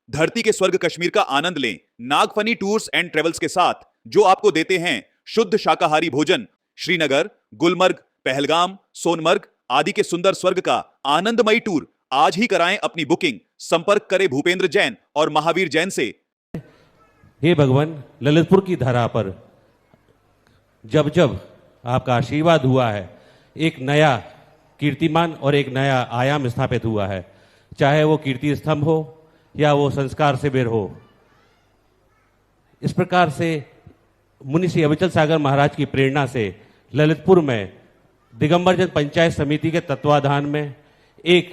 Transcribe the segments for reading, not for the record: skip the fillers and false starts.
धरती के स्वर्ग कश्मीर का आनंद लें नागफनी टूर्स एंड ट्रेवल्स के साथ, जो आपको देते हैं शुद्ध शाकाहारी भोजन। श्रीनगर, गुलमर्ग, पहलगाम, सोनमर्ग आदि के सुंदर स्वर्ग का आनंदमयी टूर आज ही कराएं अपनी बुकिंग। संपर्क करें भूपेंद्र जैन और महावीर जैन से। हे भगवान, ललितपुर की धरा पर जब जब आपका आशीर्वाद हुआ है, एक नया कीर्तिमान और एक नया आयाम स्थापित हुआ है। चाहे वो कीर्ति स्तंभ हो या वो संस्कार शिविर हो। इस प्रकार से मुनि श्री अविचल सागर महाराज की प्रेरणा से ललितपुर में दिगंबर जन पंचायत समिति के तत्वाधान में एक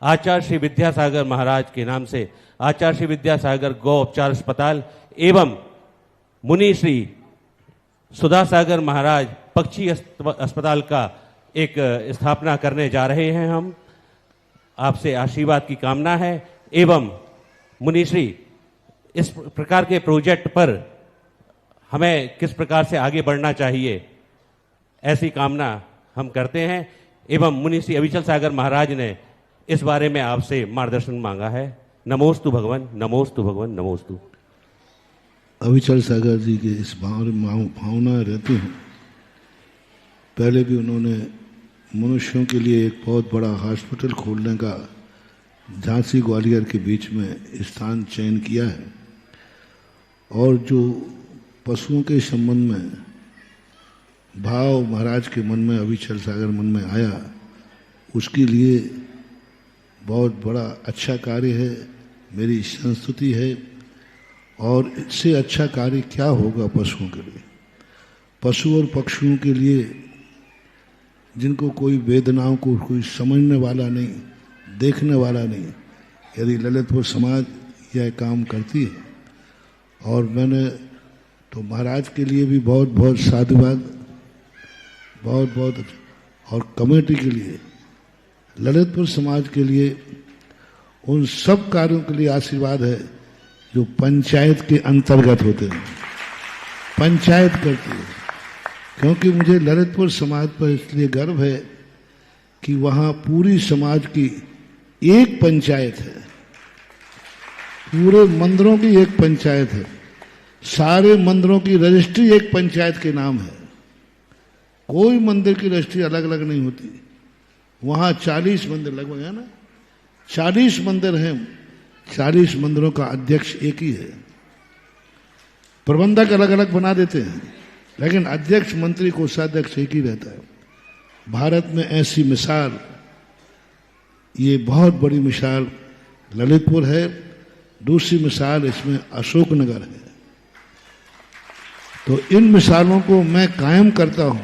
आचार्य श्री विद्यासागर महाराज के नाम से आचार्य श्री विद्यासागर गौ उपचार अस्पताल एवं मुनि श्री सुधा सागर महाराज पक्षी अस्पताल का एक स्थापना करने जा रहे हैं। हम आपसे आशीर्वाद की कामना है एवं मुनिश्री इस प्रकार के प्रोजेक्ट पर हमें किस प्रकार से आगे बढ़ना चाहिए, ऐसी कामना हम करते हैं एवं मुनिश्री अविचल सागर महाराज ने इस बारे में आपसे मार्गदर्शन मांगा है। नमोस्तु भगवान, नमोस्तु भगवान, नमोस्तु। अविचल सागर जी के इस भावना रहती हैं। पहले भी उन्होंने मनुष्यों के लिए एक बहुत बड़ा हॉस्पिटल खोलने का झांसी ग्वालियर के बीच में स्थान चयन किया है, और जो पशुओं के संबंध में भाव महाराज के मन में, अविचल सागर मन में आया, उसके लिए बहुत बड़ा अच्छा कार्य है, मेरी संस्तुति है। और इससे अच्छा कार्य क्या होगा पशुओं के लिए, पशु और पक्षियों के लिए, जिनको कोई वेदनाओं को कोई समझने वाला नहीं, देखने वाला नहीं, यदि ललितपुर समाज यह काम करती है। और मैंने तो महाराज के लिए भी बहुत बहुत साधुवाद, बहुत बहुत, और कमेटी के लिए, ललितपुर समाज के लिए, उन सब कार्यों के लिए आशीर्वाद है जो पंचायत के अंतर्गत होते हैं, पंचायत करती है। क्योंकि मुझे ललितपुर समाज पर इसलिए गर्व है कि वहाँ पूरी समाज की एक पंचायत है, पूरे मंदिरों की एक पंचायत है, सारे मंदिरों की रजिस्ट्री एक पंचायत के नाम है। कोई मंदिर की रजिस्ट्री अलग अलग नहीं होती। वहाँ 40 मंदिर लगभग है ना, 40 मंदिर हैं, 40 मंदिरों का अध्यक्ष एक ही है। प्रबंधक अलग अलग बना देते हैं, लेकिन अध्यक्ष, मंत्री, कोषाध्यक्ष एक ही रहता है। भारत में ऐसी मिसाल, ये बहुत बड़ी मिसाल ललितपुर है। दूसरी मिसाल इसमें अशोकनगर है। तो इन मिसालों को मैं कायम करता हूं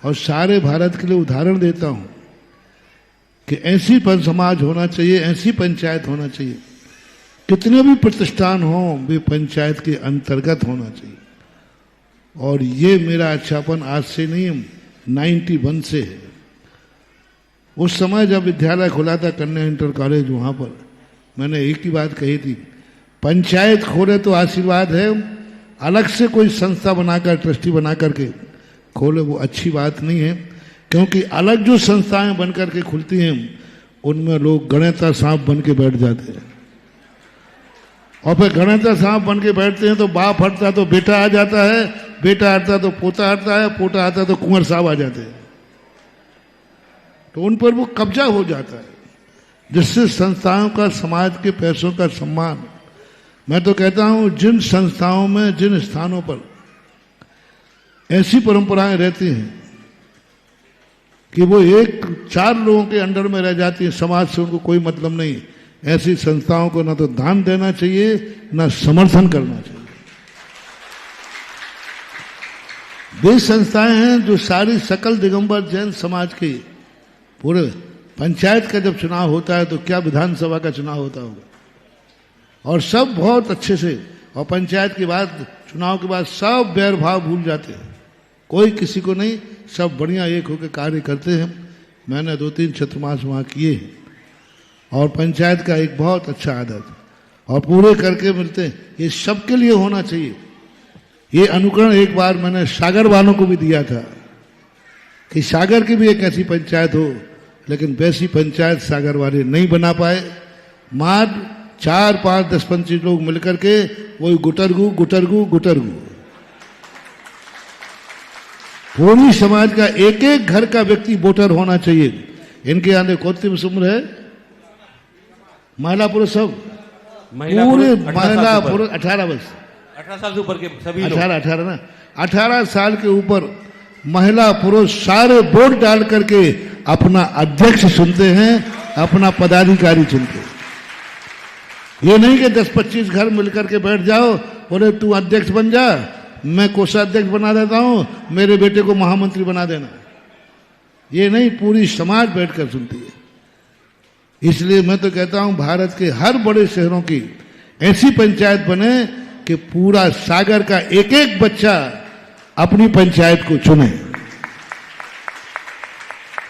और सारे भारत के लिए उदाहरण देता हूं कि ऐसी समाज होना चाहिए, ऐसी पंचायत होना चाहिए। कितने भी प्रतिष्ठान हो, वे पंचायत के अंतर्गत होना चाहिए। और ये मेरा अच्छापन आज से नहीं, 91 से है। उस समय जब विद्यालय खुला था कन्या इंटर कॉलेज, वहाँ पर मैंने एक ही बात कही थी, पंचायत खोले तो आशीर्वाद है, अलग से कोई संस्था बनाकर, ट्रस्टी बना करके खोले वो अच्छी बात नहीं है। क्योंकि अलग जो संस्थाएं बन करके खुलती हैं, उनमें लोग गणेता सांप बन के बैठ जाते हैं, और फिर गणेता सांप बन के बैठते हैं तो बाप हटता तो बेटा आ जाता है, बेटा हटता तो पोता हटता है, पोता आता तो कुंवर साहब आ जाते हैं। तो उन पर वो कब्जा हो जाता है, जिससे संस्थाओं का, समाज के पैसों का सम्मान। मैं तो कहता हूं जिन संस्थाओं में, जिन स्थानों पर ऐसी परंपराएं रहती हैं कि वो 1-4 लोगों के अंडर में रह जाती है, समाज से उनको कोई मतलब नहीं, ऐसी संस्थाओं को ना तो दान देना चाहिए, ना समर्थन करना चाहिए। वे संस्थाएं हैं जो सारी सकल दिगंबर जैन समाज की, पूरे पंचायत का जब चुनाव होता है तो क्या विधानसभा का चुनाव होता होगा, और सब बहुत अच्छे से, और पंचायत के बाद, चुनाव के बाद सब बैर भाव भूल जाते हैं, कोई किसी को नहीं, सब बढ़िया एक होकर कार्य करते हैं। मैंने 2-3 चतुर्मास वहाँ किए हैं, और पंचायत का एक बहुत अच्छा आदत, और पूरे करके मिलते हैं। ये सबके लिए होना चाहिए। ये अनुकरण एक बार मैंने सागर वालों को भी दिया था कि सागर की भी एक ऐसी पंचायत हो, लेकिन वैसी पंचायत सागर वाले नहीं बना पाए। मात्र 4, 5, 10, 25 लोग मिलकर के वही गुटरगु गुटरगु गुटरगु, पूरी समाज का एक एक घर का व्यक्ति वोटर होना चाहिए। इनके आने कौन सी उम्र है? महिला पुरुष सब, पूरे महिला पुरुष 18 वर्ष, 18 साल से ऊपर के सभी लोग, 18 ना, 18 साल के ऊपर महिला पुरुष सारे वोट डाल करके अपना अध्यक्ष चुनते हैं, अपना पदाधिकारी चुनते हैं। ये नहीं कि 10-25 घर मिलकर के बैठ जाओ, बोले तू अध्यक्ष बन जा, मैं कोषाध्यक्ष बना देता हूं, मेरे बेटे को महामंत्री बना देना। ये नहीं, पूरी समाज बैठकर सुनती है। इसलिए मैं तो कहता हूं भारत के हर बड़े शहरों की ऐसी पंचायत बने कि पूरा सागर का एक एक बच्चा अपनी पंचायत को चुने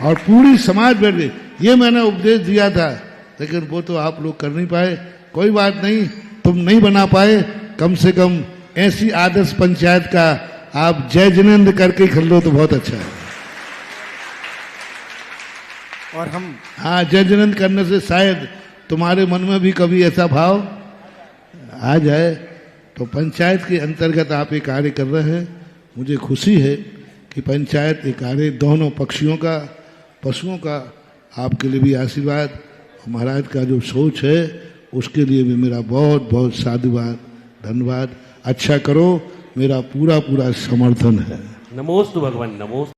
और पूरी समाज बैठ गई। ये मैंने उपदेश दिया था, लेकिन वो तो आप लोग कर नहीं पाए। कोई बात नहीं, तुम नहीं बना पाए, कम से कम ऐसी आदर्श पंचायत का आप जय जिनेंद्र करके खेल लो तो बहुत अच्छा है। और हम हाँ, जय जिनेंद्र करने से शायद तुम्हारे मन में भी कभी ऐसा भाव आ जाए। तो पंचायत के अंतर्गत आप ये कार्य कर रहे हैं, मुझे खुशी है कि पंचायत ये कार्य दोनों पक्षियों का, पशुओं का, आपके लिए भी आशीर्वाद, महाराज का जो सोच है उसके लिए भी मेरा बहुत बहुत साधुवाद, धन्यवाद। अच्छा करो, मेरा पूरा पूरा समर्थन है। नमोस्तु भगवान, नमोस्तु।